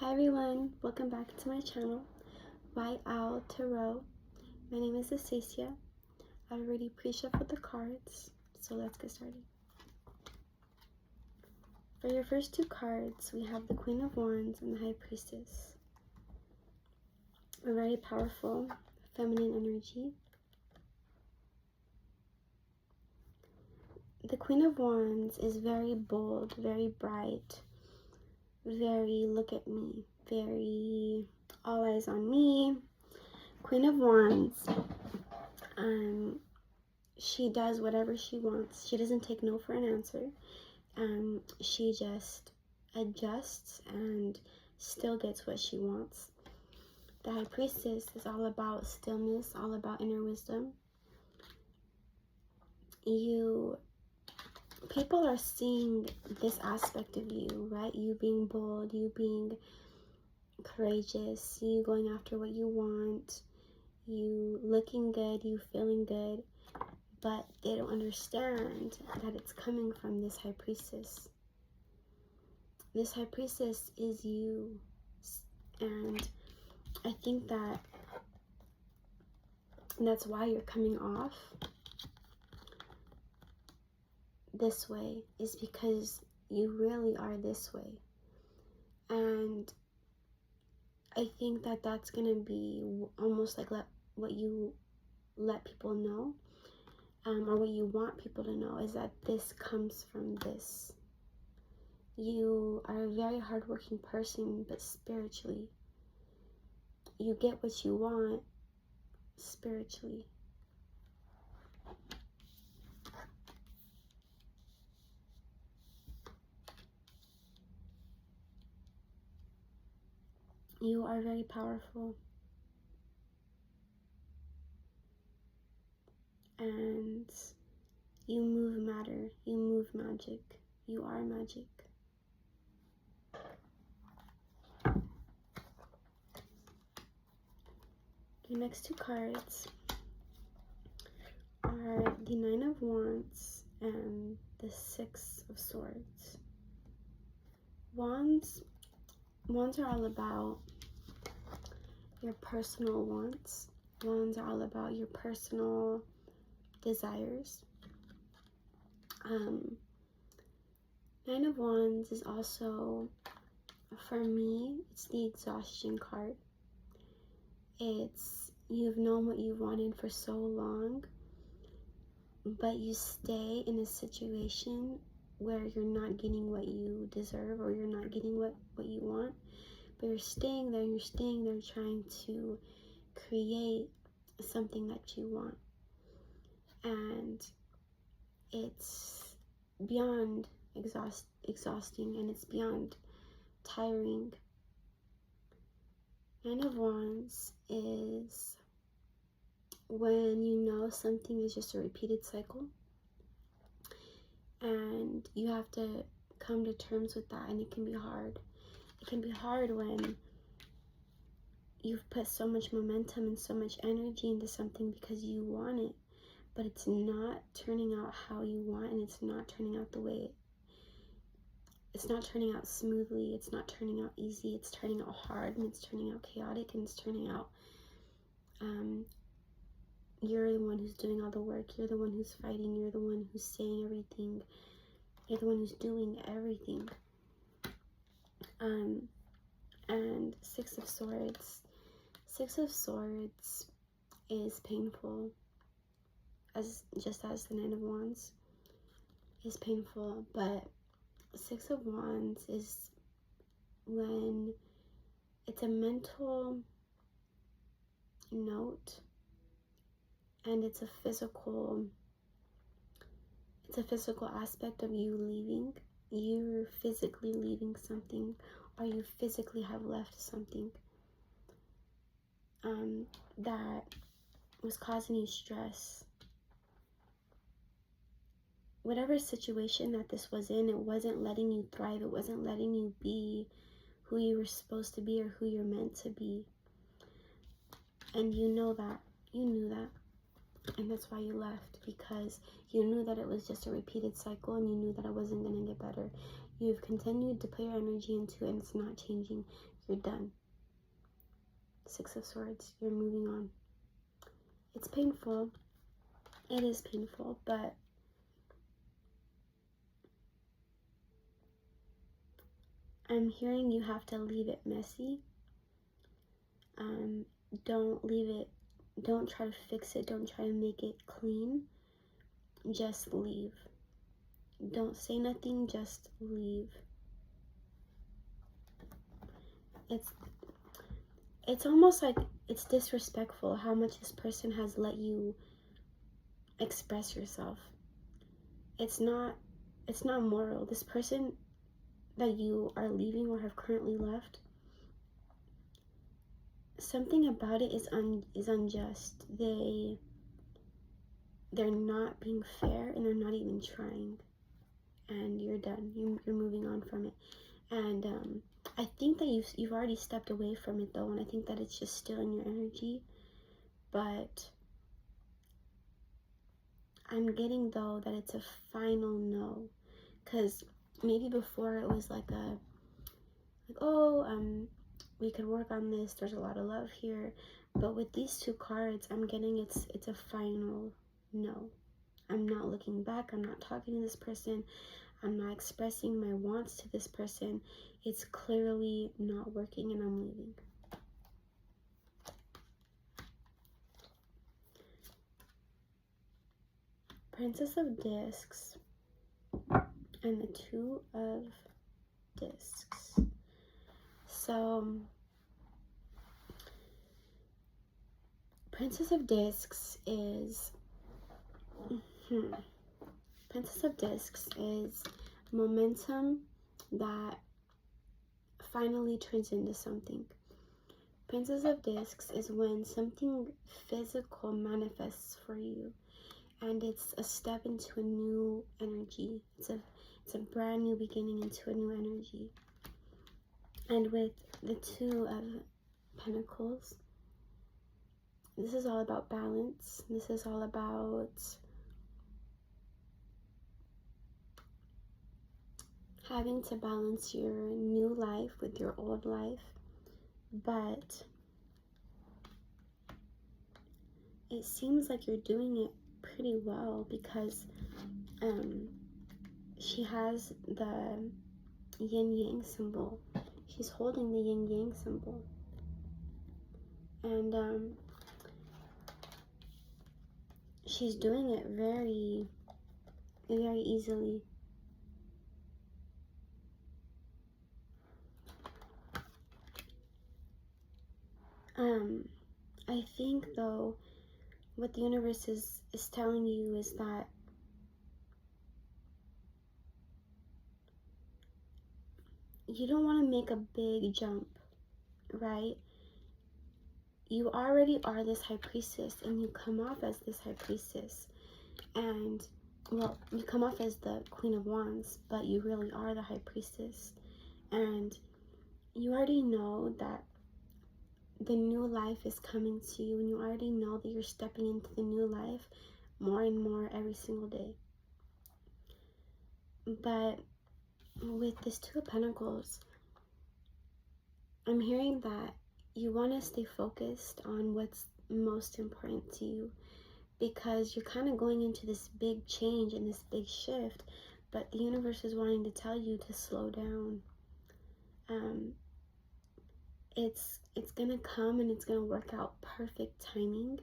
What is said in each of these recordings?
Hi everyone, welcome back to my channel, White Owl Tarot. My name is Aleister. I already pre-shuffled the cards, so let's get started. For your first two cards, we have the Queen of Wands and the High Priestess. A very powerful feminine energy. The Queen of Wands is very bold, very bright, very look at me, very all eyes on me. Queen of Wands, she does whatever she wants. She doesn't take no for an answer. She just adjusts and still gets what she wants. The High Priestess is all about stillness, all about inner wisdom. People are seeing this aspect of you, right? You being bold, you being courageous, you going after what you want, you looking good, you feeling good, but they don't understand that it's coming from this High Priestess. This High Priestess is you, and I think that's why you're coming off this way, is because you really are this way. And I think that's gonna be almost like what you let people know, or what you want people to know, is that this comes from this. You are a very hardworking person, but spiritually, you get what you want spiritually. You are very powerful. And you move matter. You move magic. You are magic. Your next two cards are the Nine of Wands and the Six of Swords. Wands are all about your personal wants. Wands are all about your personal desires. Nine of Wands is also, for me, it's the exhaustion card. It's, you've known what you wanted for so long, but you stay in a situation where you're not getting what you deserve, or you're not getting what you want, but you're staying there, trying to create something that you want. And it's beyond exhausting, and it's beyond tiring. Nine of Wands is when you know something is just a repeated cycle, and you have to come to terms with that, and it can be hard. It can be hard when you've put so much momentum and so much energy into something because you want it, but it's not turning out how you want, and it's not turning out the way it's not turning out smoothly, it's not turning out easy, it's turning out hard, and it's turning out chaotic, and it's turning out, you're the one who's doing all the work, you're the one who's fighting, you're the one who's saying everything, you're the one who's doing everything. And Six of Swords is painful, just as the Nine of Wands is painful, but Six of Wands is when it's a mental note, and it's a physical aspect of you leaving. You're physically leaving something, or you physically have left something that was causing you stress. Whatever situation that this was in, it wasn't letting you thrive. It wasn't letting you be who you were supposed to be, or who you're meant to be. And you know that. You knew that. And that's why you left, because you knew that it was just a repeated cycle, and you knew that it wasn't going to get better. You've continued to put your energy into it, and it's not changing. You're done. Six of Swords. You're moving on. It's painful. It is painful, but I'm hearing you have to leave it messy. Don't leave it, don't try to fix it, don't try to make it clean. Just leave. Don't say nothing, just leave. It's almost like it's disrespectful how much this person has let you express yourself. It's not moral. This person that you are leaving or have currently left, something about it is unjust. They're not being fair, and they're not even trying. And you're done. You're moving on from it. And I think that you've already stepped away from it though, and I think that it's just still in your energy. But I'm getting though that it's a final no, because maybe before it was like we could work on this, there's a lot of love here. But with these two cards, I'm getting it's a final no. I'm not looking back. I'm not talking to this person. I'm not expressing my wants to this person. It's clearly not working, and I'm leaving. Princess of Discs and the Two of Discs. So, Princess of Discs is Princess of Discs is momentum that finally turns into something. Princess of Discs is when something physical manifests for you, and it's a step into a new energy. It's a brand new beginning into a new energy. And with the Two of Pentacles, this is all about balance. This is all about having to balance your new life with your old life. But it seems like you're doing it pretty well, because she has the yin-yang symbol. She's holding the yin-yang symbol. And she's doing it very, very easily. I think though, what the universe is telling you is that you don't want to make a big jump, right? You already are this high priestess, and you come off as this high priestess. And, well, you come off as the Queen of Wands, but you really are the high priestess. And you already know that the new life is coming to you, and you already know that you're stepping into the new life more and more every single day. But with this Two of Pentacles, I'm hearing that you want to stay focused on what's most important to you, because you're kind of going into this big change and this big shift, but the universe is wanting to tell you to slow down. It's gonna come, and it's gonna work out perfect timing,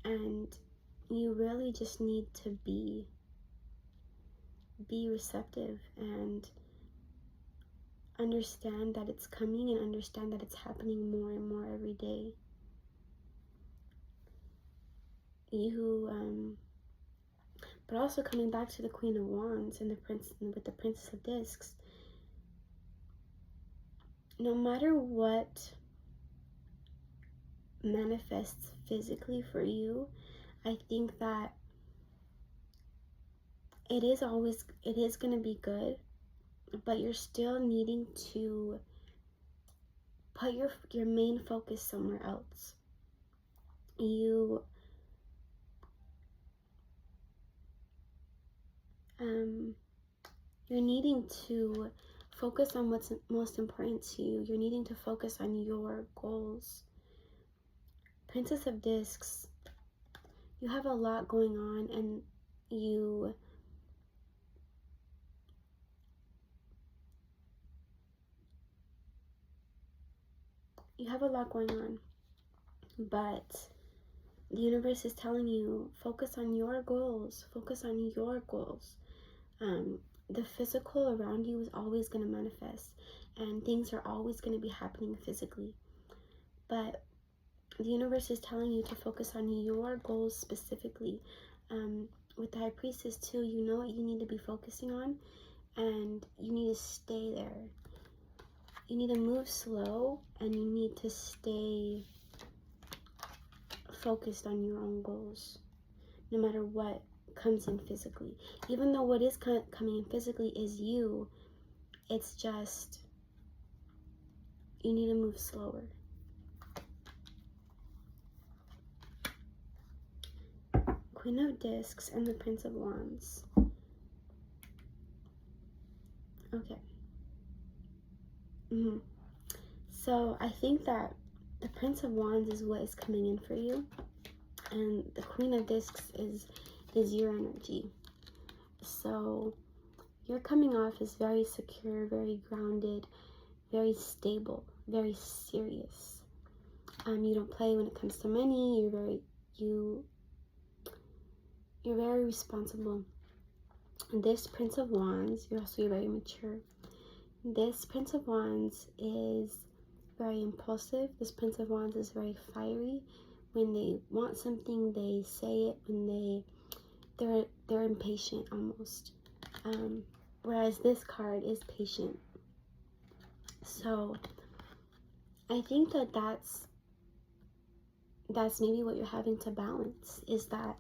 and you really just need to be receptive and understand that it's coming, and understand that it's happening more and more every day. But also coming back to the Queen of Wands and with the Princess of Discs, no matter what manifests physically for you, I think that it is going to be good, but you're still needing to put your main focus somewhere else. You're needing to Focus on what's most important to you. You're needing to focus on your goals. Princess of Discs, you have a lot going on, and you have a lot going on, but the universe is telling you, focus on your goals. Focus on your goals. The physical around you is always going to manifest, and things are always going to be happening physically. But the universe is telling you to focus on your goals specifically. With the High Priestess too, you know what you need to be focusing on, and you need to stay there. You need to move slow, and you need to stay focused on your own goals, no matter what comes in physically. Even though what is coming in physically is you, it's just, you need to move slower. Queen of Discs and the Prince of Wands. Okay. So I think that the Prince of Wands is what is coming in for you, and the Queen of Discs is your energy. So you're coming off as very secure, very grounded, very stable, very serious. You don't play when it comes to money. You're very responsible. This Prince of Wands, you're also very mature. This Prince of Wands is very impulsive. This Prince of Wands is very fiery. When they want something, they say it. When they're impatient almost. Whereas this card is patient. So I think that that's maybe what you're having to balance, is that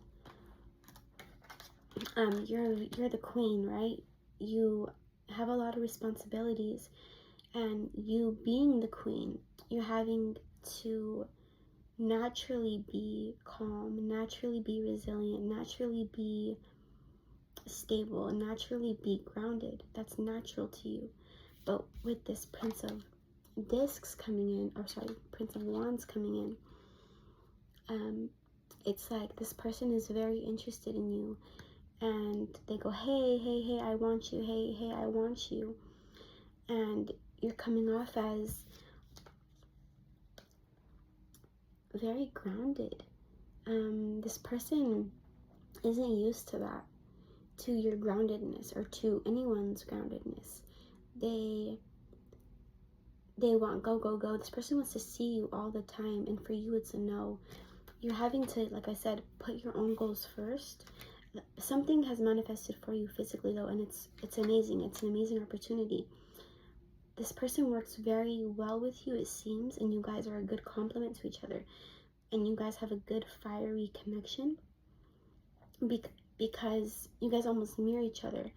you're the queen, right? You have a lot of responsibilities, and you being the queen, you're having to naturally be calm, naturally be resilient, naturally be stable, and naturally be grounded. That's natural to you. But with this Prince of Discs coming in, or sorry, Prince of Wands coming in, it's like this person is very interested in you, and they go, hey, I want you, hey, I want you. And you're coming off as very grounded. This person isn't used to that, to your groundedness, or to anyone's groundedness. They want go. This person wants to see you all the time, and for you it's a no. You're having to, like I said, put your own goals first. Something has manifested for you physically though, and it's amazing. It's an amazing opportunity. This person works very well with you, it seems, and you guys are a good complement to each other, and you guys have a good fiery connection, because you guys almost mirror each other,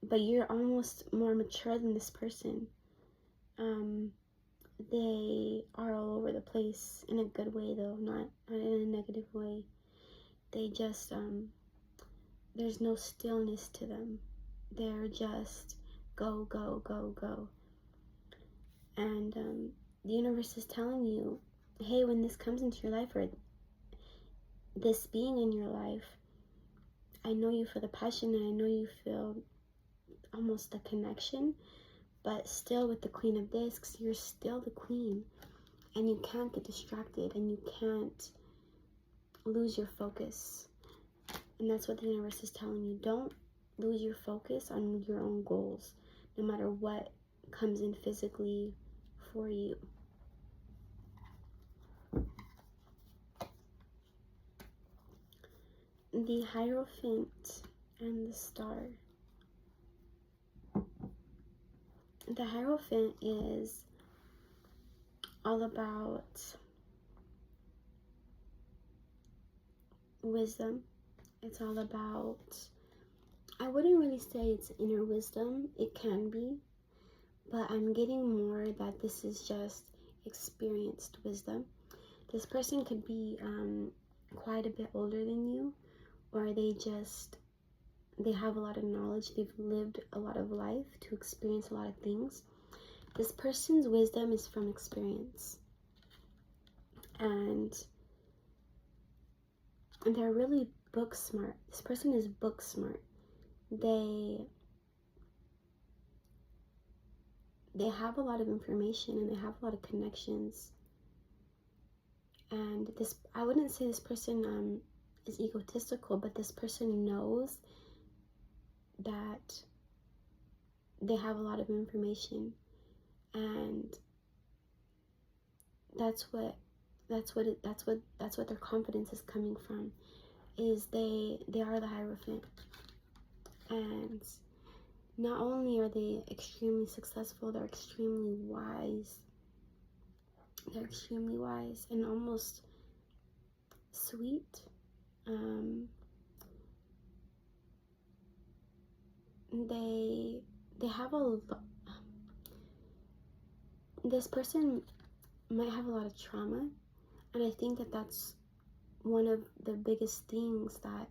but you're almost more mature than this person. They are all over the place in a good way though, not in a negative way. They just there's no stillness to them. They're just go. And the universe is telling you, hey, when this comes into your life, or this being in your life, I know you feel the passion, and I know you feel almost the connection, but still with the Queen of Discs, you're still the queen, and you can't get distracted, and you can't lose your focus. And that's what the universe is telling you. Don't lose your focus on your own goals, no matter what comes in physically for you. The Hierophant and the Star. The Hierophant is all about wisdom. It's all about, I wouldn't really say it's inner wisdom. It can be, but I'm getting more that this is just experienced wisdom. This person could be quite a bit older than you, or they just they have a lot of knowledge, they've lived a lot of life to experience a lot of things. This person's wisdom is from experience. And they're really book smart. This person is book smart. They have a lot of information and they have a lot of connections. And this, I wouldn't say this person is egotistical, but this person knows that they have a lot of information, and that's what their confidence is coming from. Is they are the Hierophant, and not only are they extremely successful, they're extremely wise. They're extremely wise and almost sweet. They have this person might have a lot of trauma, and I think that that's one of the biggest things that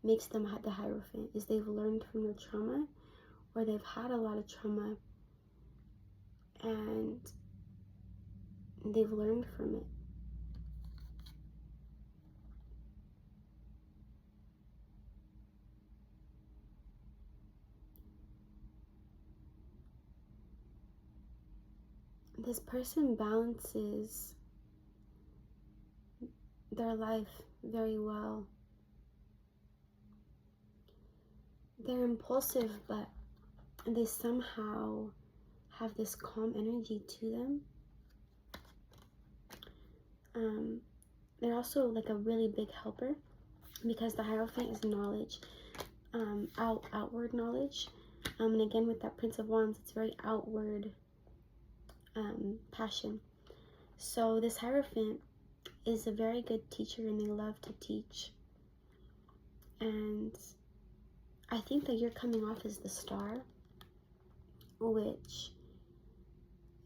makes them the Hierophant, is they've learned from their trauma, or they've had a lot of trauma and they've learned from it. This person balances their life very well. They're impulsive, but they somehow have this calm energy to them. They're also like a really big helper, because the Hierophant is knowledge, outward knowledge. And again, with that Prince of Wands, it's very outward passion. So this Hierophant is a very good teacher, and they love to teach. And I think that you're coming off as the Star, which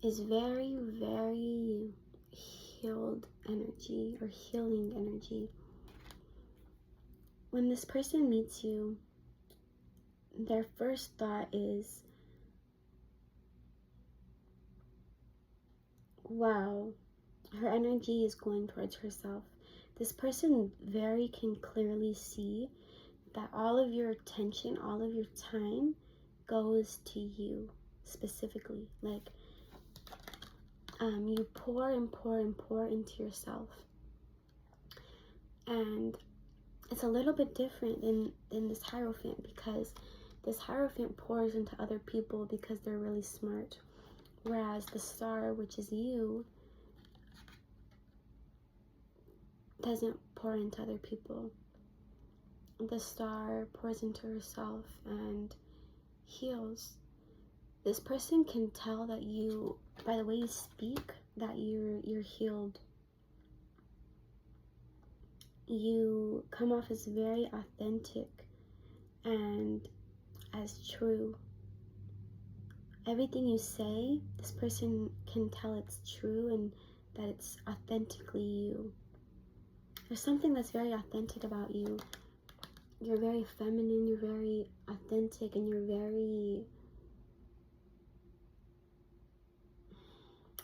is very, very healed energy, or healing energy. When this person meets you, their first thought is, wow, her energy is going towards herself. This person very can clearly see that all of your attention, all of your time goes to you specifically. Like, you pour and pour and pour into yourself. And it's a little bit different than this Hierophant, because this Hierophant pours into other people because they're really smart. Whereas the Star, which is you, doesn't pour into other people. The Star pours into herself and heals. This person can tell that you, by the way you speak, that you're healed. You come off as very authentic and as true. Everything you say, this person can tell it's true and that it's authentically you. There's something that's very authentic about you. You're very feminine, you're very authentic, and you're very...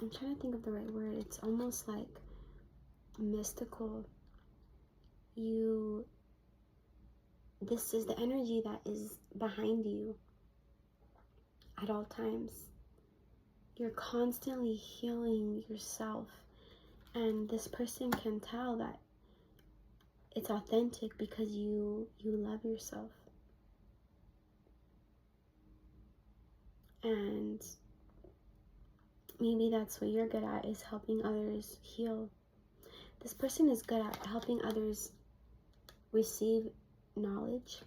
I'm trying to think of the right word. It's almost like mystical. This is the energy that is behind you at all times. You're constantly healing yourself, and this person can tell that it's authentic because you love yourself. And maybe that's what you're good at, is helping others heal. This person is good at helping others receive knowledge,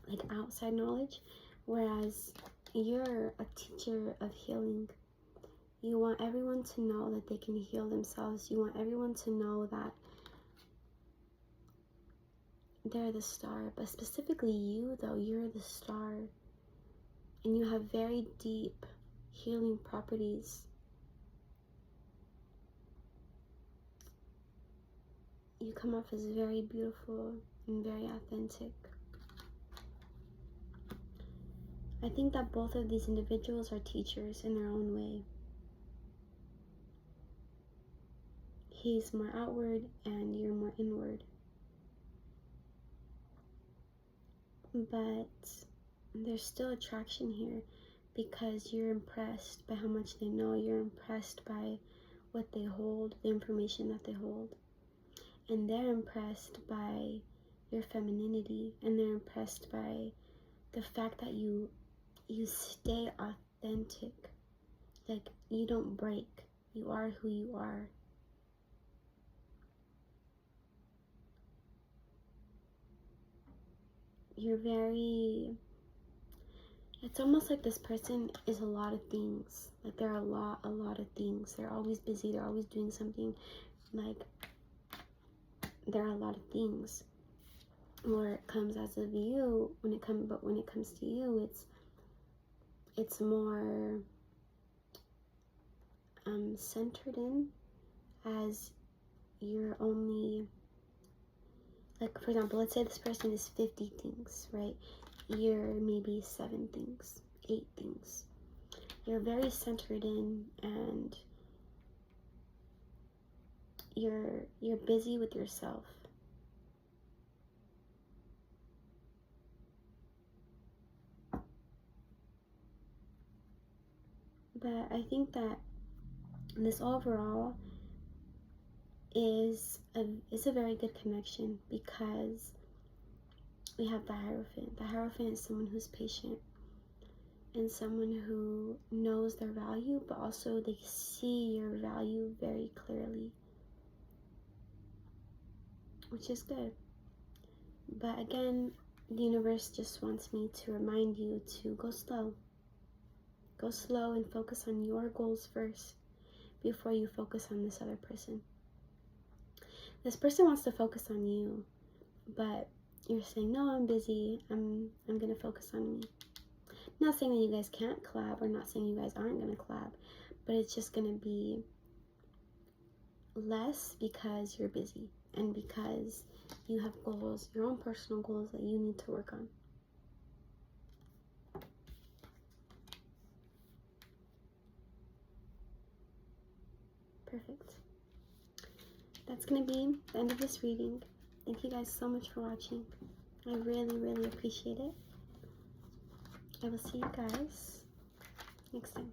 like outside knowledge, whereas you're a teacher of healing. You want everyone to know that they can heal themselves. You want everyone to know that they're the Star. But specifically you, though, you're the Star, and you have very deep healing properties. You come off as very beautiful and very authentic. I think that both of these individuals are teachers in their own way. He's more outward and you're more inward. But there's still attraction here because you're impressed by how much they know. You're impressed by what they hold, the information that they hold. And they're impressed by your femininity, and they're impressed by the fact that you stay authentic. Like, you don't break. You are who you are. You're very, it's almost like this person is a lot of things. Like, they're a lot of things. They're always busy. They're always doing something. Like, there are a lot of things. Where it comes as of you, but when it comes to you, it's more centered in, as you're only, like, for example, let's say this person is 50 things, right? You're maybe 7 things, 8 things. You're very centered in, and you're busy with yourself. But I think that this overall is a very good connection, because we have the Hierophant. The Hierophant is someone who's patient and someone who knows their value, but also they see your value very clearly, which is good. But again, the universe just wants me to remind you to go slow. Go slow and focus on your goals first before you focus on this other person. This person wants to focus on you, but you're saying, no, I'm busy. I'm going to focus on me. I'm not saying that you guys can't collab, or not saying you guys aren't going to collab, but it's just going to be less because you're busy and because you have goals, your own personal goals that you need to work on. Perfect. That's going to be the end of this reading. Thank you guys so much for watching. I really, really appreciate it. I will see you guys next time.